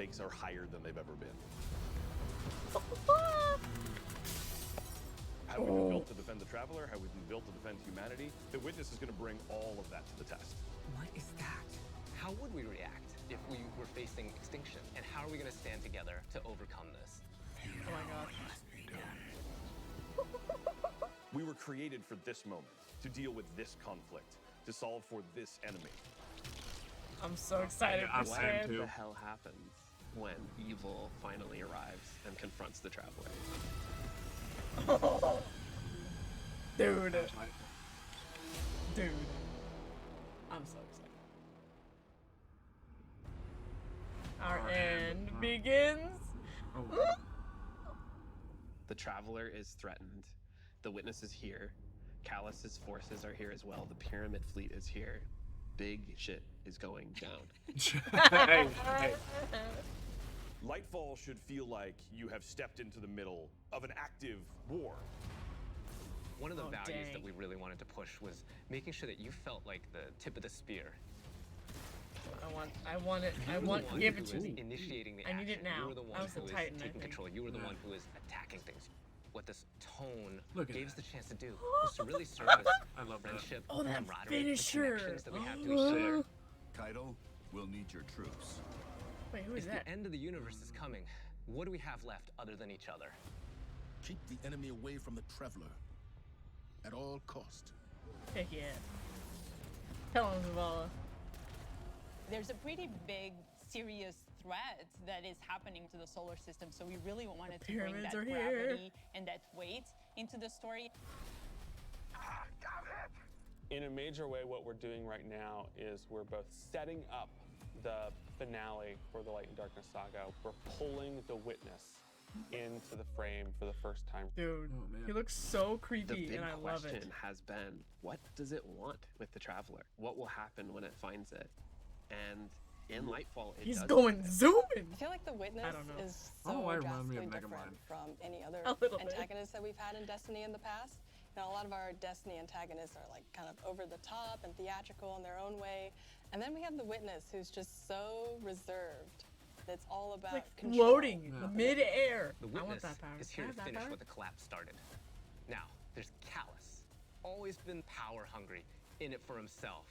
stakes are higher than they've ever been. How we've been built to defend the Traveler, how we've been built to defend humanity. The Witness is going to bring all of that to the test. What is that? How would we react if we were facing extinction? And how are we going to stand together to overcome this? Oh my god. We were created for this moment, to deal with this conflict, to solve for this enemy. I'm so excited for What Stan. the hell happens when evil finally arrives and confronts the Traveler? Dude. Dude. I'm so excited. Our end begins. The Traveler is threatened. The Witness is here. Callus's forces are here as well. The Pyramid fleet is here. Big shit is going down. Hey. Lightfall should feel like you have stepped into the middle of an active war. One of the values dang. that we really wanted to push was making sure that you felt like the tip of the spear. I want it. You were the one Give who it to was me. initiating the I need action. it now. You were the one I was who the was Titan, I taking think. control. You were the one who was attacking things. What this tone Look at gave us that. the chance to do was to really serve as I love that. friendship, Oh, that camaraderie, the finisher. connections that we have to each other. Kaido, we'll need your troops. Wait, who is If that? the end of the universe is coming, what do we have left other than each other? Keep the enemy away from the Traveler. At all cost. Heck yeah. Tell him, Zavala. There's a pretty big, serious threat that is happening to the solar system, so we really wanted to bring pyramids that are here. gravity and that weight into the story. In a major way, what we're doing right now is we're both setting up the finale for the Light and Darkness saga. We're pulling the Witness into the frame for the first time. Dude, Oh, man. he looks so The creepy, big and I love question it. has been, what does it want with the Traveler? What will happen when it finds it? And in Lightfall, it He's does going it. zooming. I feel like the Witness I don't know. is I don't know so why it reminded me of drastically Megamind. different from any other A little bit. antagonist that we've had in Destiny in the past. You know, a lot of our Destiny antagonists are like kind of over the top and theatrical in their own way. And then we have the Witness who's just so reserved. It's all about Like control. floating mid-air. The I want Witness that power. is here I to have that finish power. what the collapse started. Now, there's Callus. Always been power hungry, in it for himself.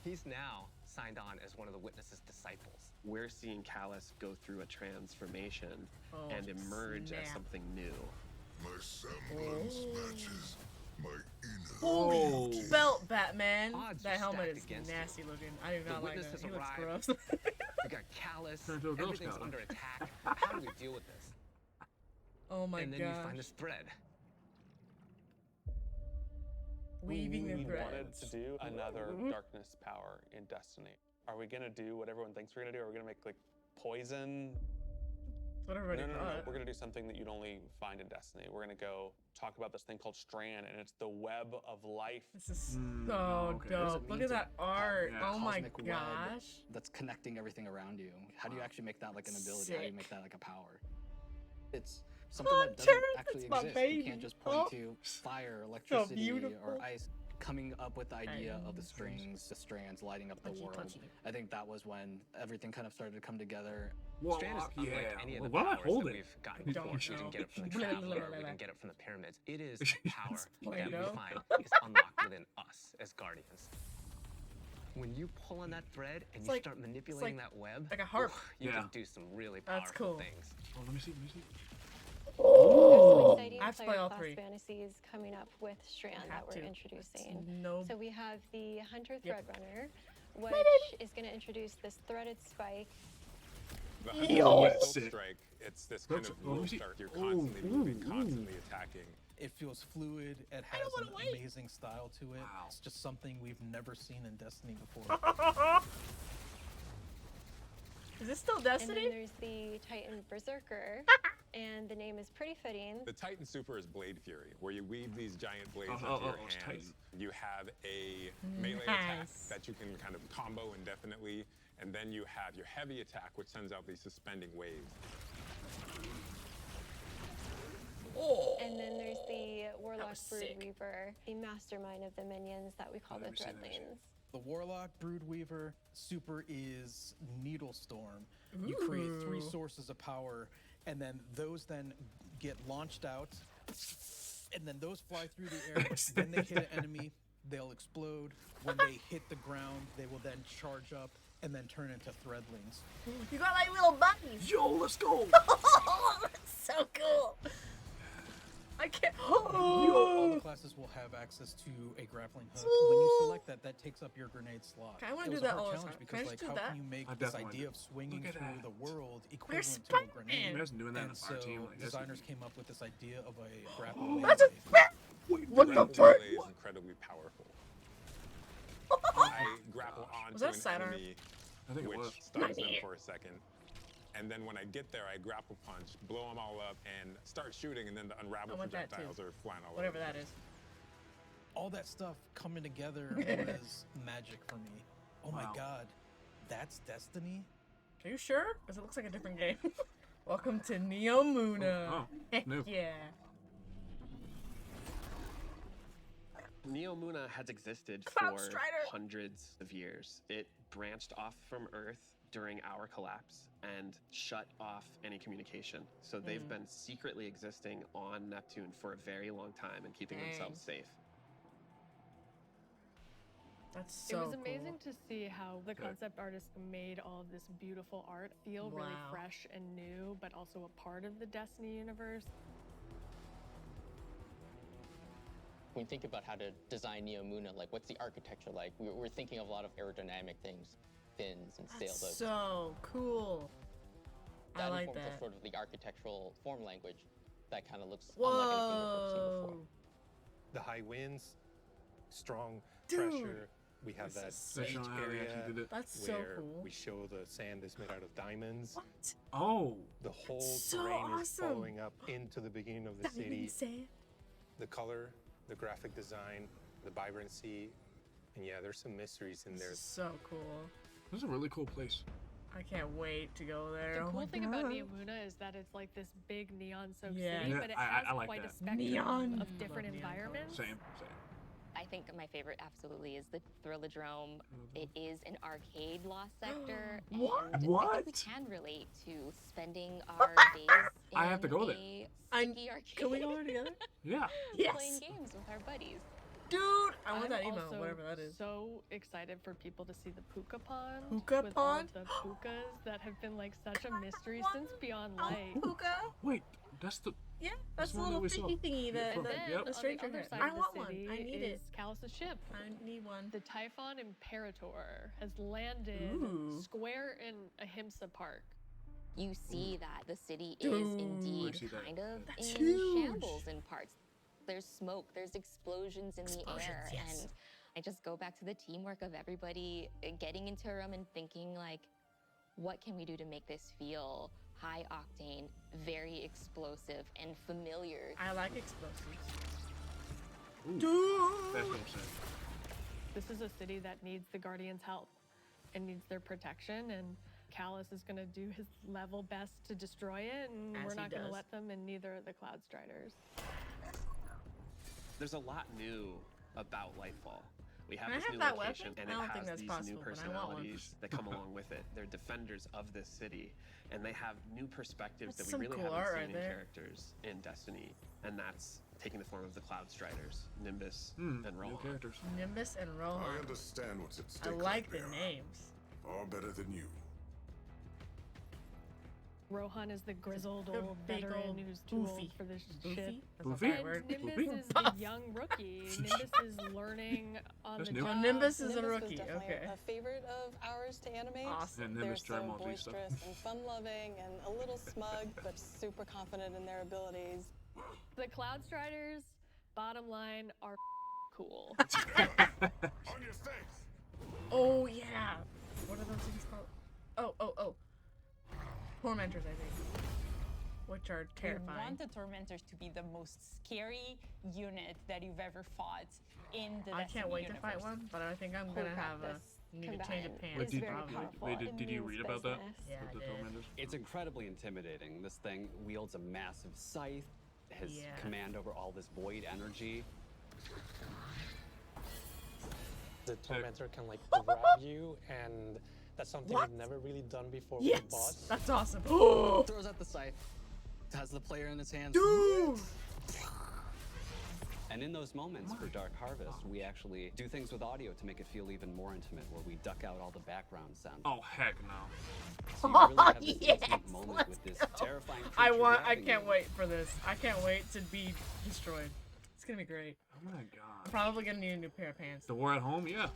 He's now signed on as one of the Witness's disciples. We're seeing Callus go through a transformation Oh, and emerge as snap. something new. My semblance matches my inner Holy beauty. belt, Batman. Odds That are helmet stacked is against you. nasty looking. I do The not like Witness that. has He looks arrived. gross. We got Callus. Turn into a Girl Everything's Scout. under attack. How do we deal with this? Oh my and then gosh. you find this thread. Weaving the We threads. wanted to do another darkness power in Destiny. Are we gonna do what everyone thinks we're gonna do? Are we gonna make like poison? That's what everybody No. thought. We're gonna do something that you'd only find in Destiny. We're gonna go talk about this thing called Strand, and it's the web of life. This is Mm, so okay. dope. What does it Look mean at to that art. yeah, Oh my cosmic web gosh. that's connecting everything around you? How do you actually make that like an ability? How do you Sick. make that like a power? It's something that doesn't Hunter, actually that's my exist. baby. You can't just point Oh. to fire, electricity, beautiful. or ice. Coming up with the idea of the Nice. strings, the strands lighting up the Punchy, world. punchy. I think that was when everything kind of started to come together. Strand is Warlock, unlike yeah. any of the What am I powers that holding? we've gotten I don't before. We know. didn't get it from the Blah, blah, Traveler, blah, we blah. didn't get it from the pyramids. It is It's power that we Play-Doh. find is unlocked within us as Guardians. When you pull on that thread and It's you like- start manipulating like- that web, like a harp. you Yeah. can do some really That's powerful cool. things. Oh, let me see. Oh, Exciting I have to play player all class three. fantasies coming up with Strand have that we're to. No. introducing. So we have the Hunter Yep. Threadrunner, which is going to introduce this threaded spike. The Yo. Hunter Sick. strike, it's this kind of Let me wolf see. shark. You're Ooh, constantly moving, ooh, constantly attacking. It feels fluid. It I don't has an wanna wait. amazing style to it. Wow. It's just something we've never seen in Destiny before. Is this still And then Destiny? there's the Titan Berserker, and the name is pretty fitting. The Titan Super is Blade Fury, where you weave these giant blades Oh, into your it's hands. Titan. You have a melee attack Nice. that you can kind of combo indefinitely, and then you have your heavy attack, which sends out these suspending waves. Oh. And then there's the Warlock was Brood sick. Reaper, the mastermind of the minions that we call the never seen Thread that shit. Lanes. The Warlock, Broodweaver, super is Needle Storm. You create 3 sources of power, and then those then get launched out, and then those fly through the air. Then they hit an enemy, they'll explode. When they hit the ground, they will then charge up and then turn into threadlings. You got like little buttons. Yo, let's go! That's so cool. I can't. All the classes will have access to a grappling hook. When you select that, that takes up your grenade slot. I wanna It do was that a all hard the challenge time. because, Can I like, just how do that? can you make I this definitely idea do. of swinging Look at through that. the world We're equivalent to a Spider-Man. grenade? Imagine doing that in And a so fire team. Like, that's designers came up with this idea of a grappling That's a What the That frick? melee is incredibly powerful. I grapple onto that a an sidearm? enemy, I think it which was. stuns them for a second. And then when I get there, I grapple punch, blow them all up, and start shooting, and then the unravel I want that projectiles too. are flying all Whatever over. that is. All that stuff coming together was magic for me. Oh my god, that's Destiny? Are you sure? Because it looks like a different game. Welcome to Neomuna. Oh, Heck new. yeah. Neomuna has existed Cloud for Strider. hundreds of years. It branched off from Earth during our collapse and shut off any communication. So they've been secretly existing on Neptune for a very long time and keeping themselves safe. That's so It was amazing cool. to see how the concept artist made all of this beautiful art feel really Wow. fresh and new, but also a part of the Destiny universe. When you think about how to design Neomuna, like what's the architecture like? We're thinking of a lot of aerodynamic things, fins and sails. That's so cool. I like informs that. sort of the architectural form language that kind of looks unlike anything we've ever seen before. Whoa. The high winds, strong Dude, pressure. We have that this is beach sick. area That's so where cool. we show the sand is made out of diamonds. What? Oh. The whole so terrain is awesome. following up into the beginning of the city. Diamond sand. The color, the graphic design, the vibrancy, and yeah, there's some mysteries in there. This is so cool. This is a really cool place. I can't wait to go there. The Oh cool my thing about God. Neomuna is that it's like this big neon-soaked Yeah. city, Yeah, but it I has like quite that. a spectrum Neon. of different Love neon environments. Same. I think my favorite absolutely is the Thrillodrome. It is an arcade lost sector. What? And I What? think we can relate to spending our days in I have to go there. a I- sticky arcade. Can we go there together? Yeah. Yes. Playing games with our buddies. Dude, I want I'm that email, also whatever that is. so excited for people to see the puka pond. Puka with all pond? of the pukas that have been like such a mystery one? since Beyond Oh, Light. Puka? Wait, that's the. Yeah, that's the one that little we saw. fishy thingy that From- the, yep. the On stranger the other had. side I of the want one. city I need is it. Callus's ship. I need one. The Typhon Imperator has landed Ooh. square in Ahimsa Park. You see that the city Dude. is indeed I see that. kind of That's in huge. shambles in parts. There's smoke, there's explosions in the air, yes. and I just go back to the teamwork of everybody getting into a room and thinking like, what can we do to make this feel high octane, very explosive, and familiar? I like explosives. Ooh, Dude. that's what I'm saying. This is a city that needs the Guardians' help and needs their protection, and Callus is going to do his level best to destroy it, and As we're he not going to does. let them, and neither are the Cloud Striders. There's a lot new about Lightfall. We have Can I this have new that location, weapon? and I it don't think has that's these possible, new but I want one. personalities that come along with it. They're defenders of this city, and they have new perspectives That's that some we really cool haven't art seen right in there. characters in Destiny, and that's taking the form of the Cloud Striders, Nimbus, and New Rohan. characters. Nimbus and I Rohan. understand what's at I stake. like the there. names. Far better than you. Rohan is the grizzled The old big veteran old who's too Boofy. old for this Boofy? ship. That's not Boofy? that word. Nimbus Boofy? is the young rookie. Nimbus is learning on That's the new. job. Oh, Nimbus is a Nimbus rookie. was definitely Okay. a favorite of ours to animate. Awesome. And They're Nimbus tried so multi stuff. boisterous and fun-loving and a little smug, but super confident in their abilities. The Cloud Striders, bottom line, are cool. On your face! Oh yeah. What are those things called? Oh. Tormentors, I think. Which are We terrifying. want the Tormentors to be the most scary unit that you've ever fought in the I Destiny can't wait universe. to fight one, but I think I'm gonna have a need a change of pants. Wait, did, probably. did you read about that? Yeah, I The did. Tormentors? It's incredibly intimidating. This thing wields a massive scythe, has Yeah. command over all this void energy. The Tormentor can like grab you, and that's something What? we've never really done before Yes, with the boss. that's awesome. Throws out the scythe, has the player in his hands. Dude! And in those moments for Dark Harvest, we actually do things with audio to make it feel even more intimate, where we duck out all the background sound. Oh heck no! So you really have this yes, intimate moment with this terrifying I creature I grabbing can't you. wait for this. I can't wait to be destroyed. It's gonna be great. Oh my god. I'm probably gonna need a new pair of pants. The war at home, yeah.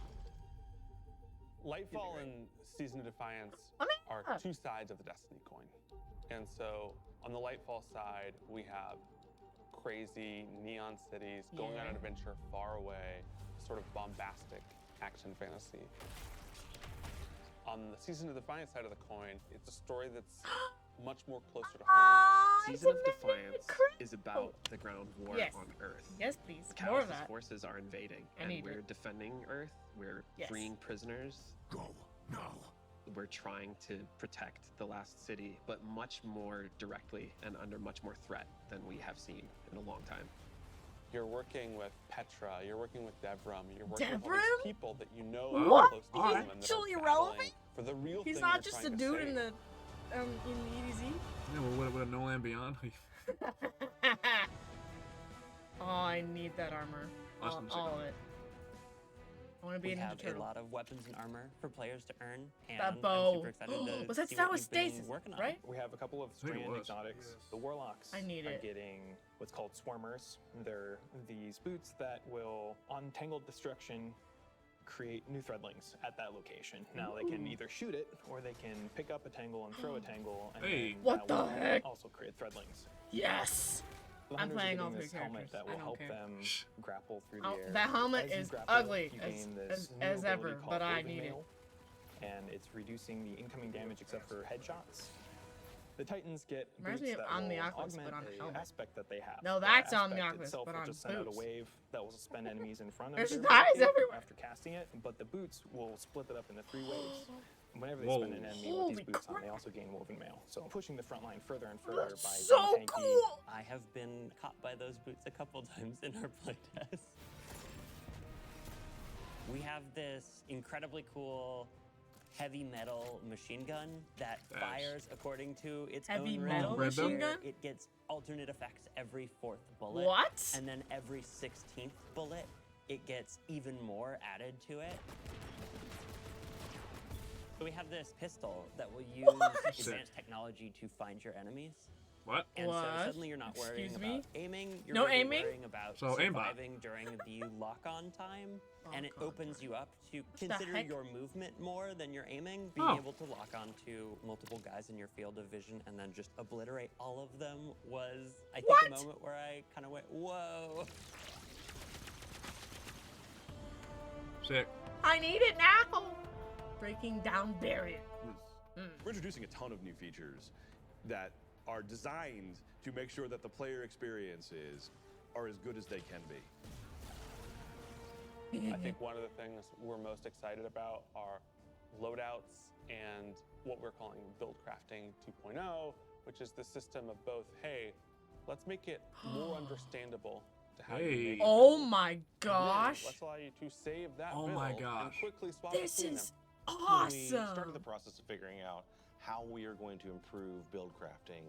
Lightfall and Season of Defiance are two sides of the Destiny coin. And so on the Lightfall side, we have crazy neon cities going on an adventure far away, sort of bombastic action fantasy. On the Season of Defiance side of the coin, it's a story that's much more closer to home. Season of Defiance is about the ground war Yes. on Earth. Yes, please. More of Callus's that. forces are invading, I and need we're it. defending Earth. We're Yes. freeing prisoners. Go now. We're trying to protect the last city, but much more directly and under much more threat than we have seen in a long time. You're working with Petra, you're working with Devram, you're working with all Devram? these people that you know What? are close to He's them and that actually are relevant? battling for the real He's thing not you're just a trying to dude save. in the EDZ. Yeah, well, what a No Land Beyond. Oh, I need that armor. Awesome, All of it. I want to be We a Ninja have a Turtle. lot of weapons and armor for players to earn, and That I'm bow. super excited to Was that see Star what Wars you've been Stasis, working on. right? We have a couple of think it strand was. exotics. The Warlocks I need are it. getting what's called Swarmers. They're these boots that will, on Tangled Destruction, create new threadlings at that location. Now they can Ooh. either shoot it, or they can pick up a tangle and throw a tangle, and Hey. then What that will the heck? also create threadlings. Yes! The I'm hunters are playing all getting three this helmet characters. that I will don't help care. them grapple through Oh, the air. that helmet As you is grapple, ugly you as- gain this as- new as ability ever, called but I Woven need it. Mail, and it's reducing the incoming damage except for headshots. The Titans get Reminds boots me of that will Omnioculus, but augment on a a helmet. aspect that they have. No, The that's aspect Omnioculus, itself but will on just send out a boots. wave that will suspend enemies in front of There's their guys barricade everywhere. after casting it, but the boots will split it up into 3 waves. Whenever they Whoa. spin an enemy Holy with these boots on, crap. they also gain woven mail. So pushing the front line further and further by So being tanky. cool! I have been caught by those boots a couple times in our playtest. We have this incredibly cool heavy metal machine gun that Nice. fires according to its Heavy own metal range, machine where gun? It gets alternate effects every 4th bullet. What? And then every 16th bullet, it gets even more added to it. So we have this pistol that will use advanced technology to find your enemies. What? And What? so suddenly you're not worrying Excuse me? about aiming, you're No really aiming? worrying about So aimbot. surviving during the lock-on time. Oh, and it God. opens you up to the consider heck? your movement more than your aiming. Being Oh. able to lock on to multiple guys in your field of vision and then just obliterate all of them was, I think, a What? moment where I kind of went, whoa. Sick. I need it now! Breaking down barrier. We're introducing a ton of new features that are designed to make sure that the player experiences are as good as they can be. I think one of the things we're most excited about are loadouts and what we're calling build crafting 2.0, which is the system of both, hey, let's make it more understandable to how you make Oh builds. my And then gosh. let's allow you to save that Oh build my and gosh. quickly swap This between is them. When we started awesome. the process of figuring out how we are going to improve build crafting,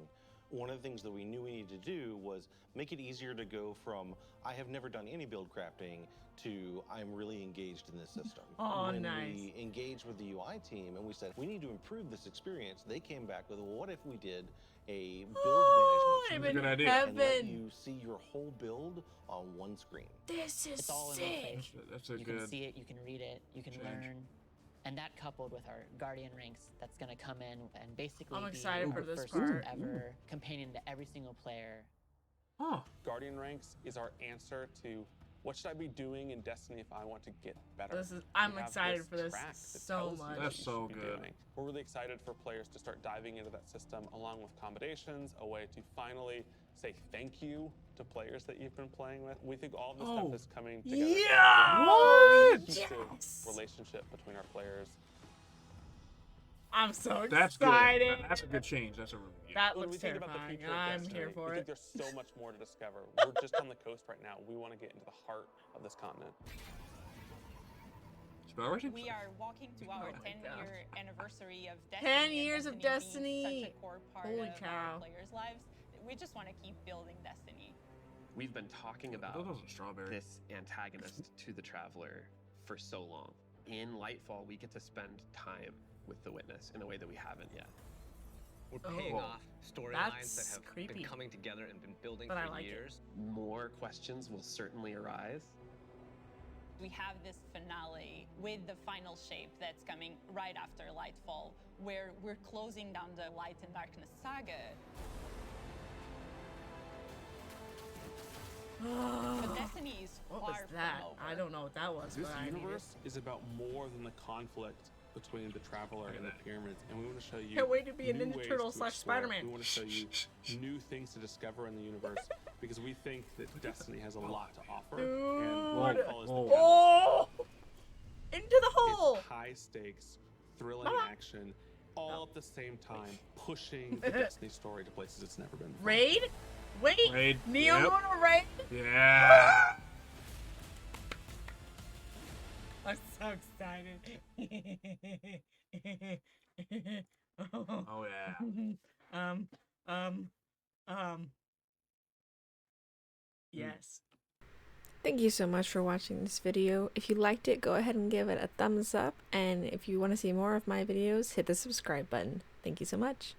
one of the things that we knew we needed to do was make it easier to go from I have never done any build crafting to I'm really engaged in this system. Oh, when nice. we engaged with the UI team and we said we need to improve this experience, they came back with, well, what if we did a build Oh, management I'm in system and let heaven. you see your whole build on one screen? This is It's all in one sick. place. That's a You good. can see it, you can read it, you can change. learn. And that coupled with our Guardian ranks, that's gonna come in and basically I'm be excited for the this first part. ever companion to every single player. Oh. Guardian ranks is our answer to what should I be doing in Destiny if I want to get better? I'm We have excited this for this track that so tells you much. what That's you so should be good. doing. We're really excited for players to start diving into that system along with combinations, a way to finally say thank you to players that you've been playing with. We think all of this Oh. stuff is coming together. to Yeah! build a Yes! cohesive relationship between our players. I'm so That's good. excited. That's a good change. That's a really good. That When looks we think about the terrifying, future and of I'm Destiny, here for we it. think there's so much more to discover. We're just on the coast right now. We want to get into the heart of this continent. spell rating? We are walking to our Oh my 10-year anniversary of Destiny. 10 and years of Destiny being Destiny. such a core part Holy of cow. our players' lives. We just want to keep building Destiny. We've been talking about Those are strawberry. this antagonist to the Traveler for so long. In Lightfall, we get to spend time with the Witness in a way that we haven't yet. We're paying off storylines that That's have creepy. been coming together and been building But I for like it. years. More questions will certainly arise. We have this finale with the final shape that's coming right after Lightfall, where we're closing down the Light and Darkness saga. But Destiny is What far was from that? over. I don't know what that was. This but I need it. universe is about more than the conflict between the Traveler and the Pyramids, and we want to show you. Can't wait to be a new Ninja ways Turtle to / explore. Spider-Man. We want to show you new things to discover in the universe because we think that Destiny has a lot to offer, and Lightfall is the catalyst. Oh! Into the hole! It's high stakes, thrilling action, all at the same time, pushing the Destiny story to places it's never been before. Raid? Wait! Raid. Neo Yep. Moon Raid? Yeah. I'm so excited. Oh yeah. Yes. Thank you so much for watching this video. If you liked it, go ahead and give it a thumbs up. And if you want to see more of my videos, hit the subscribe button. Thank you so much.